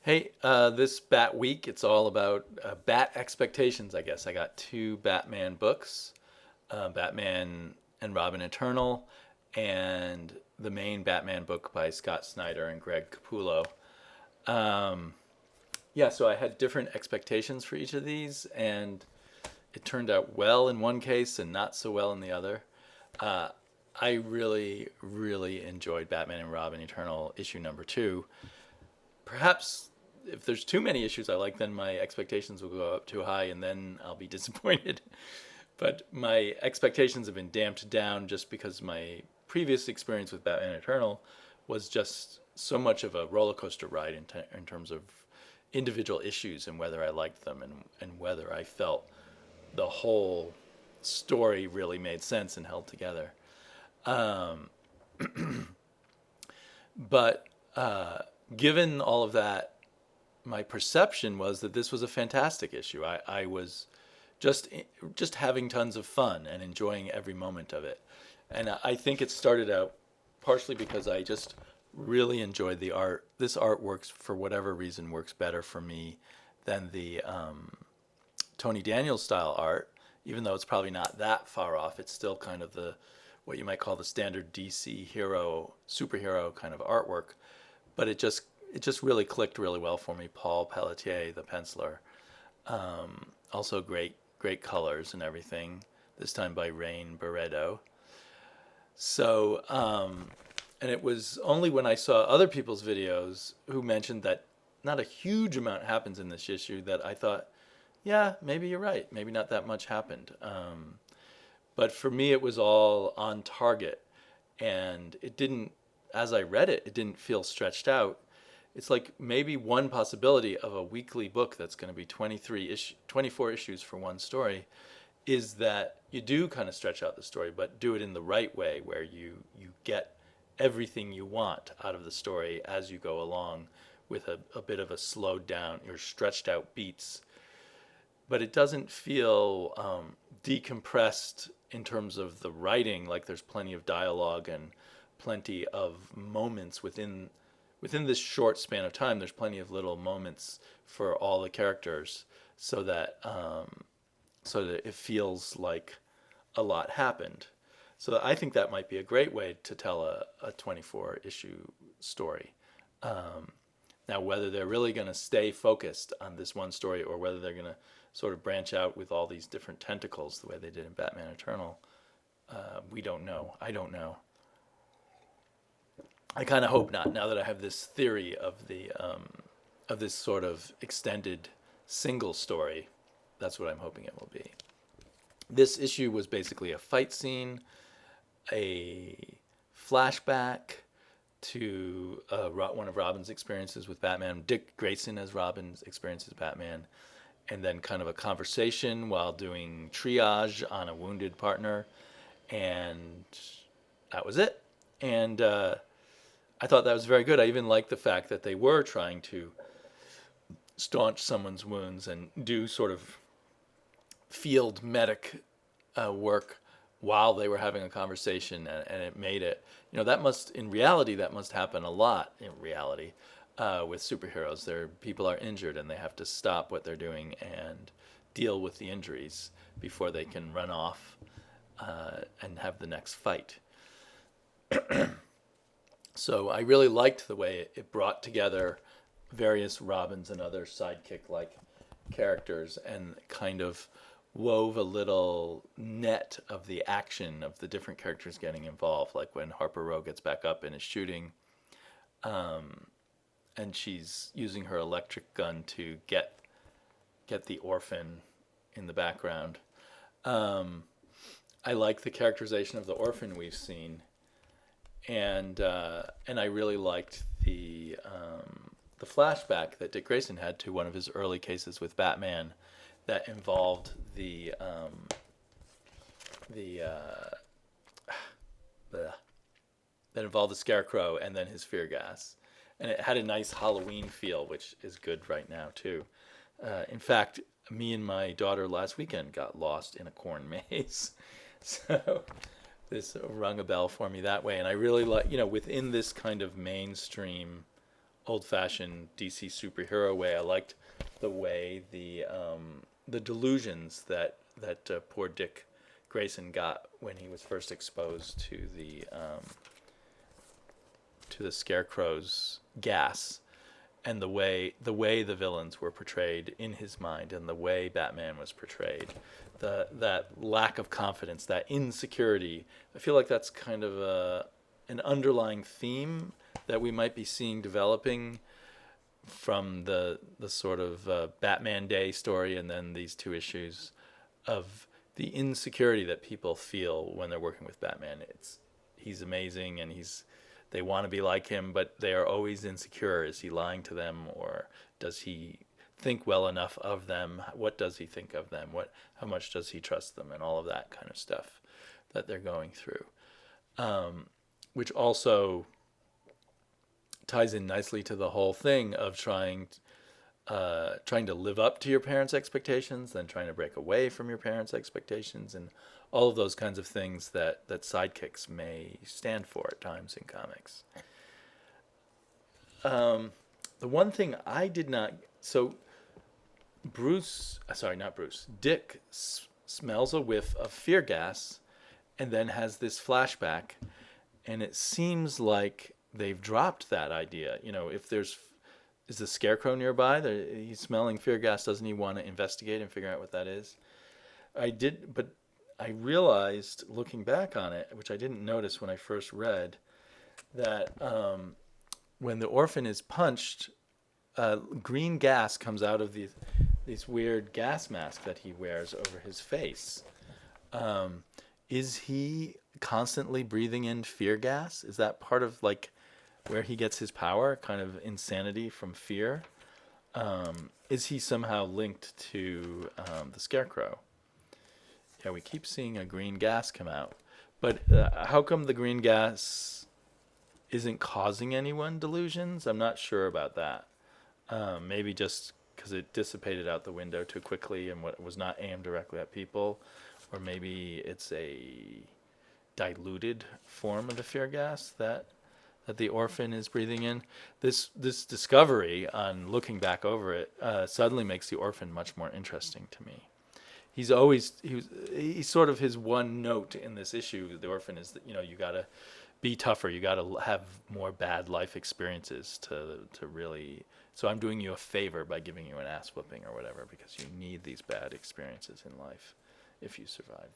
Hey, this Bat Week, it's all about Bat expectations, I guess. I got two Batman books, Batman and Robin Eternal, and the main Batman book by Scott Snyder and Greg Capullo. Um, yeah, so I had different expectations for each of these, and it turned out well in one case and not so well in the other. Uh, I really, really enjoyed Batman and Robin Eternal issue number two. Perhaps if there's too many issues I like, then my expectations will go up too high, and then I'll be disappointed. But my expectations have been damped down just because my previous experience with Batman Eternal was just so much of a roller coaster ride in terms of individual issues and whether I liked them and whether I felt the whole story really made sense and held together. Um, but given all of that, my perception was that this was a fantastic issue. I was just just having tons of fun and enjoying every moment of it. And I think it started out partially because I just really enjoyed the art. This art works for whatever reason works better for me than the Tony Daniels style art. Even though it's probably not that far off, it's still kind of the what you might call the standard DC hero superhero kind of artwork. But it just really clicked really well for me. Paul Pelletier, the penciler, also great colors and everything. This time by Rain Barredo. So, and it was only when I saw other people's videos who mentioned that not a huge amount happens in this issue that I thought, yeah, maybe you're right. Maybe not that much happened. But for me, it was all on target, and it didn't. As I read it, it didn't feel stretched out. It's like maybe one possibility of a weekly book that's going to be 24 issues for one story is that you do kind of stretch out the story, but do it in the right way where you get everything you want out of the story as you go along with a bit of a slowed down or stretched out beats. But it doesn't feel decompressed in terms of the writing, like there's plenty of dialogue and plenty of moments within this short span of time. There's plenty of little moments for all the characters, so that it feels like a lot happened. So I think that might be a great way to tell a 24 issue story. Um, Now, whether they're really going to stay focused on this one story or whether they're going to sort of branch out with all these different tentacles the way they did in Batman Eternal, we don't know. I don't know. I kind of hope not. Now that I have this theory of this sort of extended single story, that's what I'm hoping it will be. This issue was basically a fight scene, a flashback to one of Robin's experiences with Batman, Dick Grayson as Robin's experience as Batman, and then kind of a conversation while doing triage on a wounded partner, and that was it. And I thought that was very good. I even liked the fact that they were trying to staunch someone's wounds and do sort of field medic work while they were having a conversation, and it made it. That must, in reality, that must happen a lot in reality with superheroes. People are injured and they have to stop what they're doing and deal with the injuries before they can run off and have the next fight. So I really liked the way it brought together various Robins and other sidekick-like characters and kind of wove a little net of the action of the different characters getting involved, like when Harper Row gets back up and is shooting, and she's using her electric gun to get the orphan in the background. I like the characterization of the orphan we've seen, and I really liked the flashback that Dick Grayson had to one of his early cases with Batman that involved that involved the Scarecrow and then his fear gas, and it had a nice Halloween feel, which is good right now too. In fact, me and my daughter last weekend got lost in a corn maze, so this rung a bell for me that way. And I really like, within this kind of mainstream old-fashioned DC superhero way. I liked the way the delusions that poor Dick Grayson got when he was first exposed to the Scarecrow's gas, and the way the villains were portrayed in his mind, and the way Batman was portrayed, that lack of confidence, that insecurity. I feel like that's kind of an underlying theme that we might be seeing developing from the sort of Batman Day story, and then these two issues of the insecurity that people feel when they're working with Batman. He's amazing, and they want to be like him, but they are always insecure. Is he lying to them, or does he think well enough of them? What does he think of them? How much does he trust them? And all of that kind of stuff that they're going through, which also ties in nicely to the whole thing of trying to live up to your parents' expectations, then trying to break away from your parents' expectations, and all of those kinds of things that sidekicks may stand for at times in comics. The one thing I did not... So Dick smells a whiff of fear gas and then has this flashback, and it seems like they've dropped that idea. If is the Scarecrow nearby? He's smelling fear gas. Doesn't he want to investigate and figure out what that is? But I realized, looking back on it, which I didn't notice when I first read, that when the orphan is punched, green gas comes out of these weird gas mask that he wears over his face. Is he constantly breathing in fear gas? Is that part of where he gets his power, kind of insanity from fear? Is he somehow linked to the Scarecrow? Yeah, we keep seeing a green gas come out. But how come the green gas isn't causing anyone delusions? I'm not sure about that. Maybe just because it dissipated out the window too quickly and was not aimed directly at people. Or maybe it's a diluted form of the fear gas that the orphan is breathing in. This discovery, on looking back over it, suddenly makes the orphan much more interesting to me. He's sort of his one note in this issue. The orphan is that you got to be tougher. You got to have more bad life experiences to really. So I'm doing you a favor by giving you an ass whooping or whatever, because you need these bad experiences in life if you survive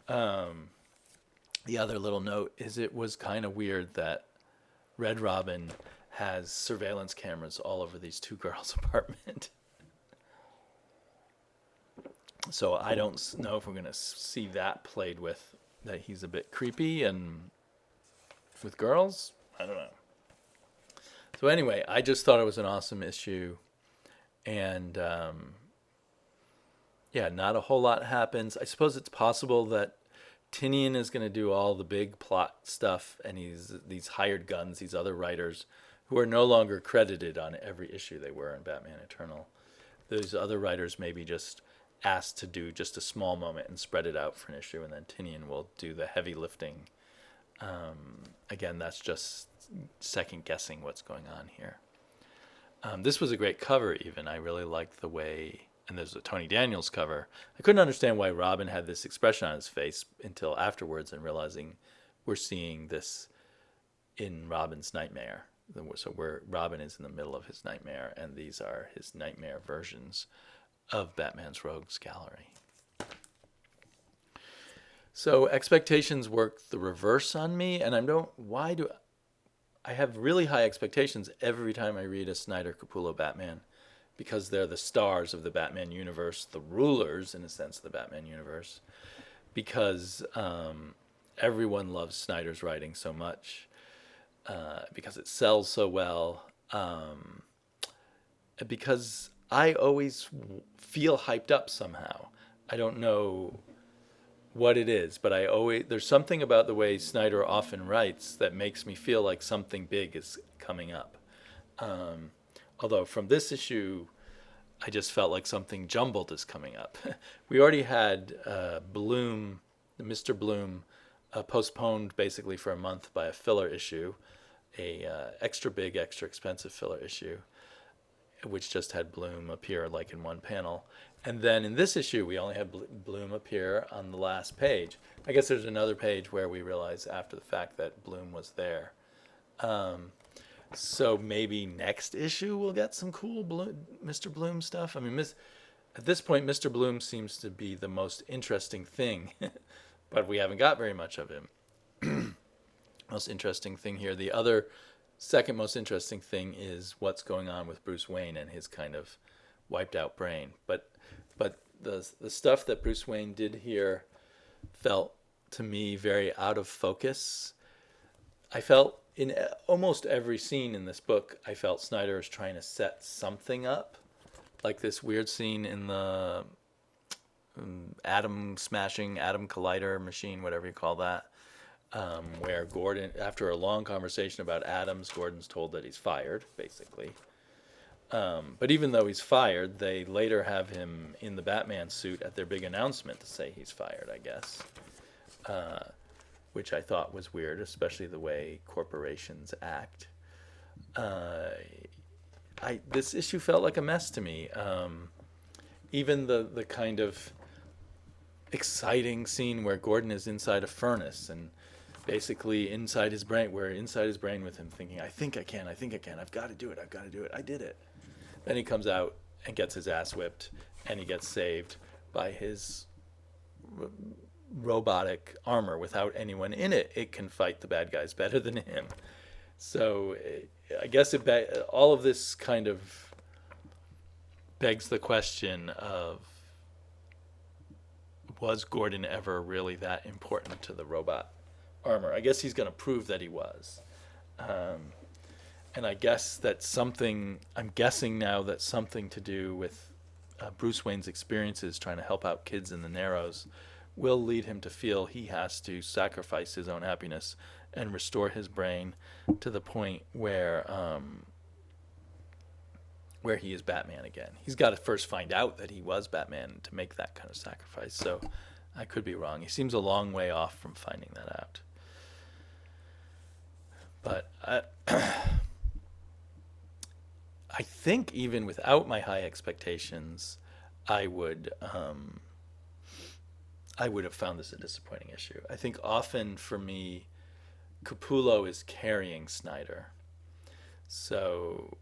them. The other little note is it was kind of weird that Red Robin has surveillance cameras all over these two girls' apartment. So I don't know if we're going to see that played with, that he's a bit creepy and with girls. I don't know. So anyway, I just thought it was an awesome issue. And not a whole lot happens. I suppose it's possible that Tynion is going to do all the big plot stuff, and these hired guns, these other writers who are no longer credited on every issue they were in Batman Eternal. Those other writers may be just asked to do just a small moment and spread it out for an issue, and then Tynion will do the heavy lifting. Again, that's just second guessing what's going on here. This was a great cover even. I really liked the way, and there's a Tony Daniels cover. I couldn't understand why Robin had this expression on his face until afterwards, and realizing we're seeing this in Robin's nightmare. So Robin is in the middle of his nightmare, and these are his nightmare versions of Batman's Rogues Gallery. So expectations work the reverse on me, and I have really high expectations every time I read a Snyder Capullo Batman, because they're the stars of the Batman universe, the rulers, in a sense, of the Batman universe, because everyone loves Snyder's writing so much, because it sells so well, because I always feel hyped up somehow. I don't know what it is, but there's something about the way Snyder often writes that makes me feel like something big is coming up. Although from this issue, I just felt like something jumbled is coming up. We already had Mr. Bloom, postponed basically for a month by a filler issue extra big, extra expensive filler issue, which just had Bloom appear like in one panel. And then in this issue, we only had Bloom appear on the last page. I guess there's another page where we realize after the fact that Bloom was there. So maybe next issue we'll get some cool Mr. Bloom stuff. I mean, at this point, Mr. Bloom seems to be the most interesting thing, but we haven't got very much of him. Most interesting thing here. The other second most interesting thing is what's going on with Bruce Wayne and his kind of wiped out brain. But the stuff that Bruce Wayne did here felt to me very out of focus. I felt in almost every scene in this book, I felt Snyder is trying to set something up, like this weird scene in the atom collider machine, whatever you call that, where Gordon, after a long conversation about atoms, Gordon's told that he's fired, basically. But even though he's fired, they later have him in the Batman suit at their big announcement to say he's fired, I guess. Which I thought was weird, especially the way corporations act. This issue felt like a mess to me. Even the kind of exciting scene where Gordon is inside a furnace and basically inside his brain with him thinking, I think I can, I've got to do it, I did it. Then he comes out and gets his ass whipped, and he gets saved by his robotic armor without anyone in it. It can fight the bad guys better than him. So I guess all of this kind of begs the question of, was Gordon ever really that important to the robot armor? I guess he's going to prove that he was. And I guess I'm guessing now that something to do with Bruce Wayne's experiences trying to help out kids in the Narrows will lead him to feel he has to sacrifice his own happiness and restore his brain to the point where he is Batman again. He's got to first find out that he was Batman to make that kind of sacrifice. So I could be wrong. He seems a long way off from finding that out. But I think even without my high expectations, I would have found this a disappointing issue. I think often for me, Capullo is carrying Snyder. So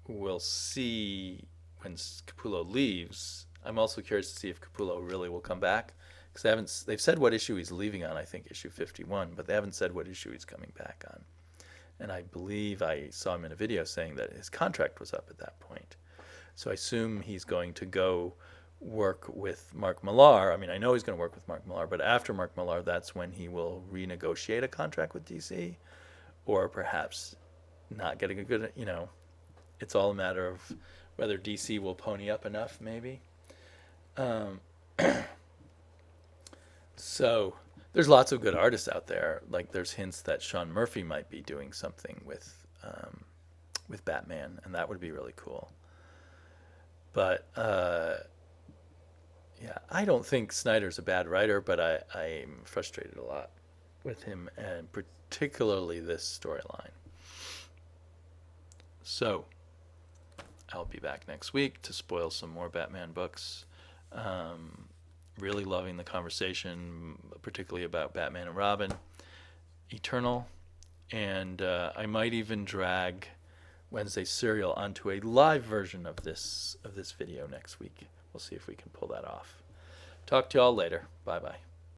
we'll see when Capullo leaves. I'm also curious to see if Capullo really will come back, because they've said what issue he's leaving on, I think issue 51, but they haven't said what issue he's coming back on. And I believe I saw him in a video saying that his contract was up at that point. So I assume he's going to go work with Mark Millar. I mean, I know he's going to work with Mark Millar, but after Mark Millar, that's when he will renegotiate a contract with DC, or perhaps not getting a good, it's all a matter of whether DC will pony up enough, maybe. So there's lots of good artists out there. Like, there's hints that Sean Murphy might be doing something with Batman, and that would be really cool. But yeah, I don't think Snyder's a bad writer, but I'm frustrated a lot with him, and particularly this storyline. So I'll be back next week to spoil some more Batman books. Really loving the conversation, particularly about Batman and Robin, Eternal, and I might even drag Wednesday Serial onto a live version of this video next week. We'll see if we can pull that off. Talk to y'all later. Bye-bye.